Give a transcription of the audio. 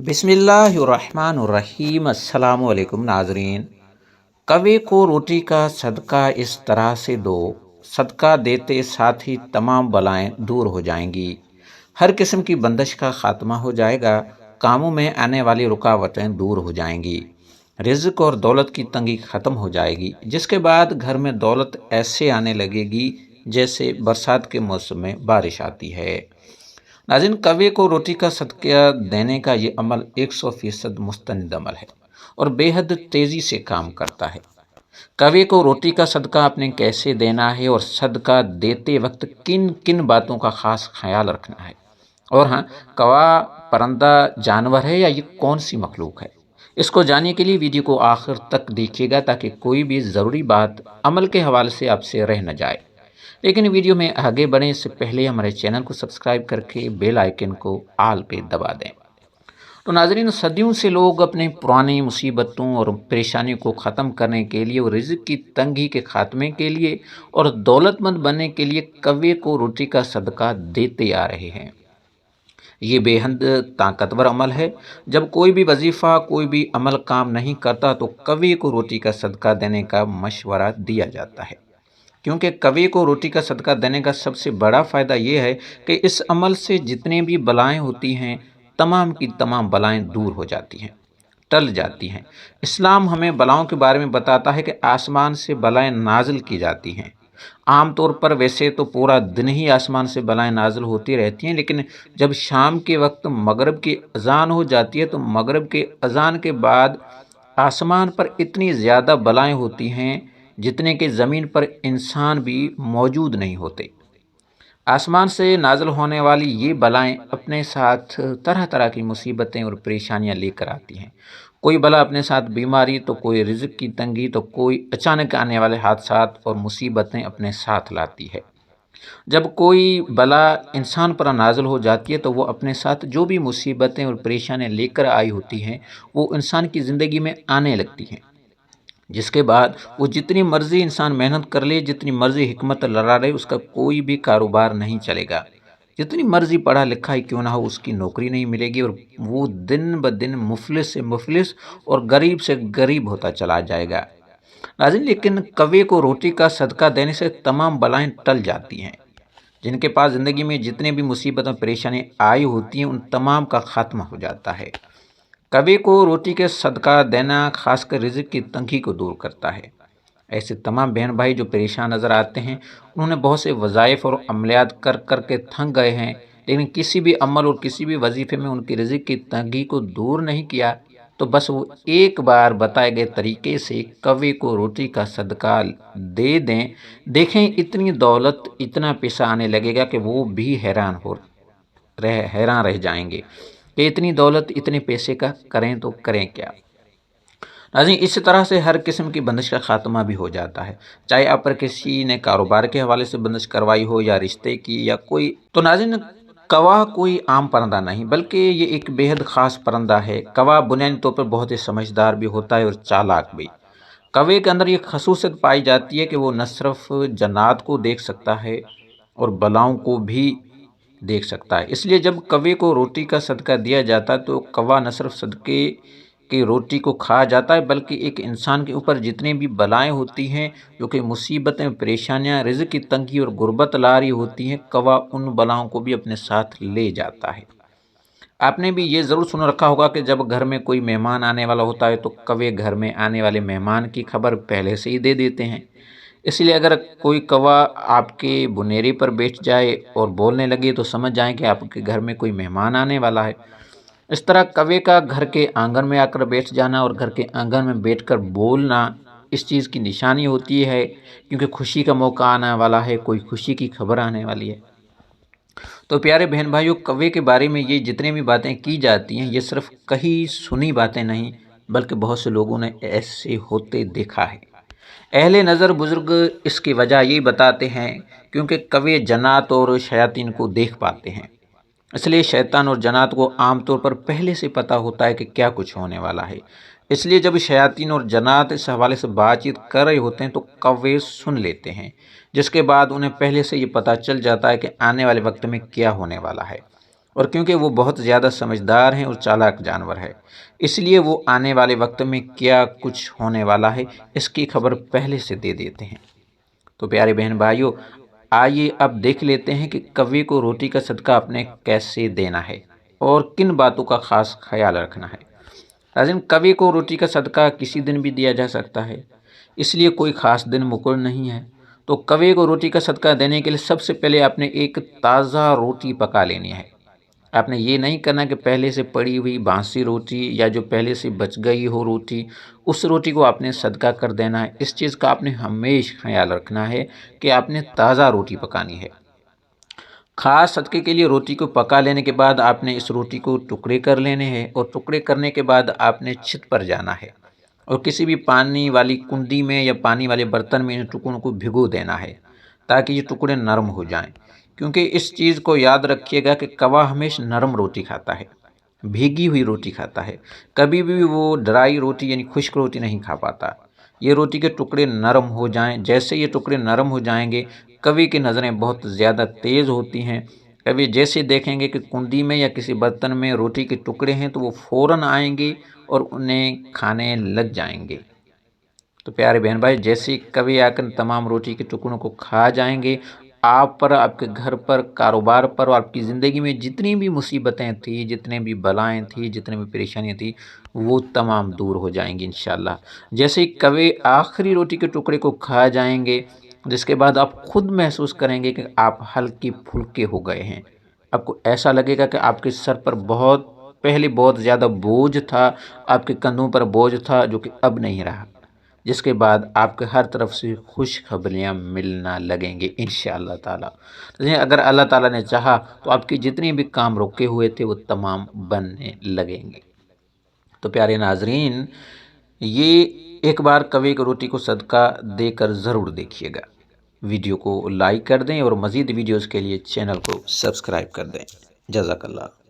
बिस्मिल्लाहिर्रहमानिर्रहीम। अस्सलामु अलैकुम नाजरीन। कौवे को रोटी का सदका इस तरह से दो, सदका देते साथ ही तमाम बलाएं दूर हो जाएंगी, हर किस्म की बंदिश का खात्मा हो जाएगा, कामों में आने वाली रुकावटें दूर हो जाएंगी, रिज्क और दौलत की तंगी ख़त्म हो जाएगी, जिसके बाद घर में दौलत ऐसे आने लगेगी जैसे बरसात के मौसम में बारिश आती है। नाज़रीन, कौवे को रोटी का सदका देने का ये अमल 100% मुस्तनिद अमल है और बेहद तेज़ी से काम करता है। कौवे को रोटी का सदका आपने कैसे देना है और सदका देते वक्त किन किन बातों का ख़ास ख्याल रखना है, और हाँ, कौवा परिंदा जानवर है या ये कौन सी मखलूक है, इसको जानने के लिए वीडियो को आखिर तक देखिएगा ताकि कोई भी ज़रूरी बात अमल के हवाले से आपसे रह न जाए। लेकिन वीडियो में आगे बढ़ने से पहले हमारे चैनल को सब्सक्राइब करके बेल आइकन को आल पे दबा दें। तो नाजरीन, सदियों से लोग अपने पुरानी मुसीबतों और परेशानियों को ख़त्म करने के लिए और रिज़्क की तंगी के खात्मे के लिए और दौलतमंद बनने के लिए कौवे को रोटी का सदका देते आ रहे हैं। ये बेहद ताकतवर अमल है। जब कोई भी वजीफ़ा, कोई भी अमल काम नहीं करता तो कौवे को रोटी का सदका देने का मशवरा दिया जाता है, क्योंकि कौवे को रोटी का सदका देने का सबसे बड़ा फ़ायदा ये है कि इस अमल से जितने भी बलाएं होती हैं, तमाम की तमाम बलाएं दूर हो जाती हैं, टल जाती हैं। इस्लाम हमें बलाओं के बारे में बताता है कि आसमान से बलाएं नाजिल की जाती हैं। आम तौर पर वैसे तो पूरा दिन ही आसमान से बलाएं नाजिल होती रहती हैं, लेकिन जब शाम के वक्त मगरिब की अजान हो जाती है तो मगरिब के अजान के बाद आसमान पर इतनी ज़्यादा बलाएं होती हैं जितने कि ज़मीन पर इंसान भी मौजूद नहीं होते। आसमान से नाज़िल होने वाली ये बलाएं अपने साथ तरह तरह की मुसीबतें और परेशानियां लेकर आती हैं। कोई बला अपने साथ बीमारी, तो कोई रिज़्क की तंगी, तो कोई अचानक आने वाले हादसात और मुसीबतें अपने साथ लाती है। जब कोई बला इंसान पर नाज़िल हो जाती है तो वो अपने साथ जो भी मुसीबतें और परेशानियां लेकर आई होती हैं, वो इंसान की ज़िंदगी में आने लगती हैं, जिसके बाद वो जितनी मर्ज़ी इंसान मेहनत कर ले, जितनी मर्ज़ी हिकमत लड़ा रहे, उसका कोई भी कारोबार नहीं चलेगा। जितनी मर्ज़ी पढ़ा लिखा ही क्यों ना हो, उसकी नौकरी नहीं मिलेगी और वो दिन ब दिन मुफलिस से मुफलिस और गरीब से गरीब होता चला जाएगा। नाज़रीन, लेकिन कौवे को रोटी का सदका देने से तमाम बलाएं टल जाती हैं। जिनके पास ज़िंदगी में जितने भी मुसीबत और परेशानी आई होती हैं, उन तमाम का खात्मा हो जाता है। कौवे को रोटी के सदका देना खासकर रिज़्क की तंगी को दूर करता है। ऐसे तमाम बहन भाई जो परेशान नज़र आते हैं, उन्होंने बहुत से वज़ाइफ और अमलियात कर कर के थक गए हैं, लेकिन किसी भी अमल और किसी भी वजीफ़े में उनकी रिज़्क की तंगी को दूर नहीं किया, तो बस वो एक बार बताए गए तरीके से कौवे को रोटी का सदका दे दें। देखें, इतनी दौलत, इतना पैसा आने लगेगा कि वो भी हैरान रह जाएंगे कि इतनी दौलत, इतने पैसे का करें तो करें क्या। नाज़रीन, इस तरह से हर किस्म की बंदिश का खात्मा भी हो जाता है, चाहे आप पर किसी ने कारोबार के हवाले से बंदिश करवाई हो या रिश्ते की या कोई। तो नाज़रीन, कौवा कोई आम परिंदा नहीं, बल्कि ये एक बेहद ख़ास परिंदा है। कौवा बुनियादी तौर पर बहुत ही समझदार भी होता है और चालाक भी। कौवे के अंदर ये खसूसियत पाई जाती है कि वो न सिर्फ जन्नात को देख सकता है और बलाओं को भी देख सकता है। इसलिए जब कौवे को रोटी का सदका दिया जाता है तो कौवा न सिर्फ सदके की रोटी को खा जाता है, बल्कि एक इंसान के ऊपर जितनी भी बलाएं होती हैं, जो कि मुसीबतें, परेशानियां, रिज़्क की तंगी और गुर्बत ला रही होती हैं, कौवा उन बलाओं को भी अपने साथ ले जाता है। आपने भी ये ज़रूर सुन रखा होगा कि जब घर में कोई मेहमान आने वाला होता है तो कौवे घर में आने वाले मेहमान की खबर पहले से ही दे देते हैं। इसलिए अगर कोई कौवा आपके बुनेरे पर बैठ जाए और बोलने लगे तो समझ जाएं कि आपके घर में कोई मेहमान आने वाला है। इस तरह कौवे का घर के आंगन में आकर बैठ जाना और घर के आंगन में बैठकर बोलना इस चीज़ की निशानी होती है, क्योंकि खुशी का मौका आने वाला है, कोई खुशी की खबर आने वाली है। तो प्यारे बहन भाइयों, कौवे के बारे में ये जितने भी बातें की जाती हैं, ये सिर्फ कही सुनी बातें नहीं, बल्कि बहुत से लोगों ने ऐसे होते देखा है। अहले नज़र बुज़ुर्ग इसकी वजह यही बताते हैं क्योंकि कौवे जन्नात और शयातीन को देख पाते हैं। इसलिए शैतान और जन्नात को आमतौर पर पहले से पता होता है कि क्या कुछ होने वाला है। इसलिए जब शयातीन और जन्नात इस हवाले से बातचीत कर रहे होते हैं तो कौवे सुन लेते हैं, जिसके बाद उन्हें पहले से ये पता चल जाता है कि आने वाले वक्त में क्या होने वाला है। اور کیونکہ وہ بہت زیادہ سمجھدار ہیں اور چالاک جانور ہے، اس لیے وہ آنے والے وقت میں کیا کچھ ہونے والا ہے اس کی خبر پہلے سے دے دیتے ہیں۔ تو پیارے بہن بھائیوں، آئیے اب دیکھ لیتے ہیں کہ کوے کو روٹی کا صدقہ اپنے کیسے دینا ہے اور کن باتوں کا خاص خیال رکھنا ہے۔ ناظرین، کوے کو روٹی کا صدقہ کسی دن بھی دیا جا سکتا ہے، اس لیے کوئی خاص دن مقرر نہیں ہے۔ تو کوے کو روٹی کا صدقہ دینے کے لیے سب سے پہلے آپ نے ایک تازہ روٹی پکا لینی ہے۔ آپ نے یہ نہیں کرنا کہ پہلے سے پڑی ہوئی باسی روٹی یا جو پہلے سے بچ گئی ہو روٹی، اس روٹی کو آپ نے صدقہ کر دینا ہے۔ اس چیز کا آپ نے ہمیشہ خیال رکھنا ہے کہ آپ نے تازہ روٹی پکانی ہے۔ خاص صدقے کے لیے روٹی کو پکا لینے کے بعد آپ نے اس روٹی کو ٹکڑے کر لینے ہیں، اور ٹکڑے کرنے کے بعد آپ نے چھت پر جانا ہے اور کسی بھی پانی والی کنڈی میں یا پانی والے برتن میں ان ٹکڑوں کو بھگو دینا ہے تاکہ یہ ٹکڑے نرم ہو جائیں، کیونکہ اس چیز کو یاد رکھیے گا کہ کوا ہمیشہ نرم روٹی کھاتا ہے، بھیگی ہوئی روٹی کھاتا ہے، کبھی بھی وہ ڈرائی روٹی یعنی خشک روٹی نہیں کھا پاتا۔ یہ روٹی کے ٹکڑے نرم ہو جائیں، جیسے یہ ٹکڑے نرم ہو جائیں گے، کوے کی نظریں بہت زیادہ تیز ہوتی ہیں، کوے جیسے دیکھیں گے کہ کنڈی میں یا کسی برتن میں روٹی کے ٹکڑے ہیں تو وہ فوراً آئیں گے اور انہیں کھانے لگ جائیں گے۔ تو پیارے بہن بھائی، جیسے کوے آ کر تمام روٹی کے ٹکڑوں کو کھا جائیں گے، آپ پر، آپ کے گھر پر، کاروبار پر اور آپ کی زندگی میں جتنی بھی مصیبتیں تھیں، جتنے بھی بلائیں تھیں، جتنے بھی پریشانیاں تھیں، وہ تمام دور ہو جائیں گی انشاءاللہ۔ جیسے ہی کوے آخری روٹی کے ٹکڑے کو کھا جائیں گے، جس کے بعد آپ خود محسوس کریں گے کہ آپ ہلکے پھلکے ہو گئے ہیں۔ آپ کو ایسا لگے گا کہ آپ کے سر پر پہلے بہت زیادہ بوجھ تھا، آپ کے کندھوں پر بوجھ تھا جو کہ اب نہیں رہا، جس کے بعد آپ کے ہر طرف سے خوشخبریاں ملنا لگیں گے انشاءاللہ تعالی۔ اگر اللہ تعالیٰ نے چاہا تو آپ کے جتنے بھی کام رکے ہوئے تھے وہ تمام بننے لگیں گے۔ تو پیارے ناظرین، یہ ایک بار کوے کی روٹی کو صدقہ دے کر ضرور دیکھیے گا۔ ویڈیو کو لائک کر دیں اور مزید ویڈیوز کے لیے چینل کو سبسکرائب کر دیں۔ جزاک اللہ۔